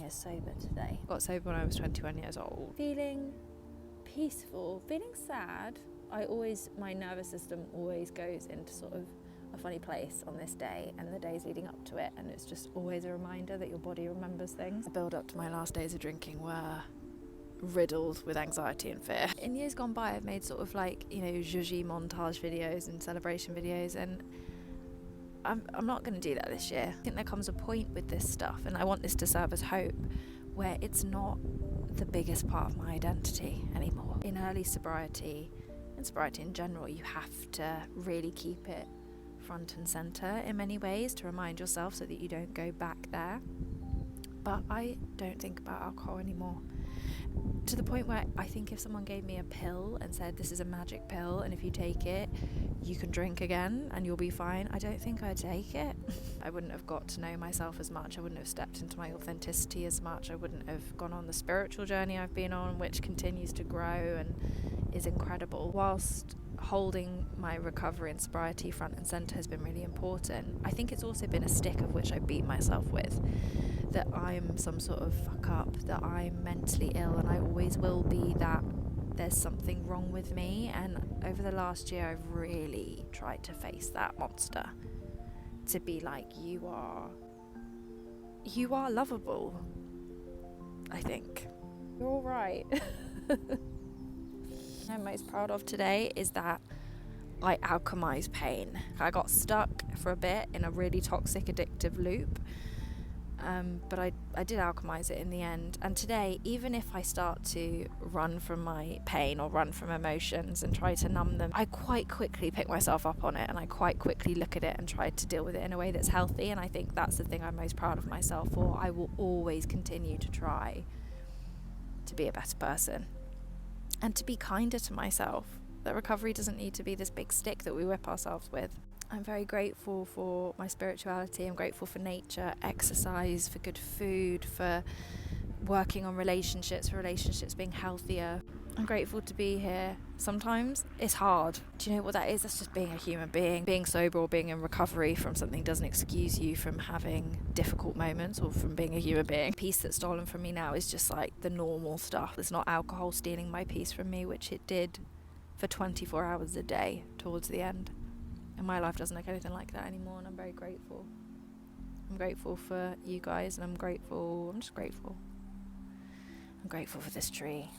years sober today. Got sober when I was 21 years old. Feeling peaceful, feeling sad. My nervous system always goes into sort of a funny place on this day and the days leading up to it, and it's just always a reminder that your body remembers things. The build up to my last days of drinking were riddled with anxiety and fear. In years gone by, I've made sort of like, zhuzhi montage videos and celebration videos, and I'm not going to do that this year. I think there comes a point with this stuff, and I want this to serve as hope, where it's not the biggest part of my identity anymore. In early sobriety, and sobriety in general, you have to really keep it front and centre in many ways to remind yourself so that you don't go back there. But I don't think about alcohol anymore, to the point where I think if someone gave me a pill and said this is a magic pill and if you take it you can drink again and you'll be fine, I don't think I'd take it. I wouldn't have got to know myself as much, I wouldn't have stepped into my authenticity as much, I wouldn't have gone on the spiritual journey I've been on, which continues to grow and is incredible. Whilst holding my recovery and sobriety front and centre has been really important, I think it's also been a stick of which I beat myself with, that I'm some sort of fuck up, that I'm mentally ill and I always will be, that there's something wrong with me. And over the last year I've really tried to face that monster, to be like, you are lovable, I think. You're all right. I'm most proud of today is that I alchemised pain. I got stuck for a bit in a really toxic addictive loop, but I did alchemise it in the end. And today, even if I start to run from my pain or run from emotions and try to numb them, I quite quickly pick myself up on it and I quite quickly look at it and try to deal with it in a way that's healthy. And I think that's the thing I'm most proud of myself for. I will always continue to try to be a better person and to be kinder to myself. That recovery doesn't need to be this big stick that we whip ourselves with. I'm very grateful for my spirituality. I'm grateful for nature, exercise, for good food, for working on relationships, for relationships being healthier. I'm grateful to be here. Sometimes it's hard. Do you know what that is? That's just being a human being. Being sober or being in recovery from something doesn't excuse you from having difficult moments or from being a human being. Peace that's stolen from me now is just like the normal stuff. It's not alcohol stealing my peace from me, which it did for 24 hours a day towards the end. And my life doesn't look anything like that anymore, and I'm very grateful. I'm grateful for you guys, and I'm just grateful. I'm grateful for this tree.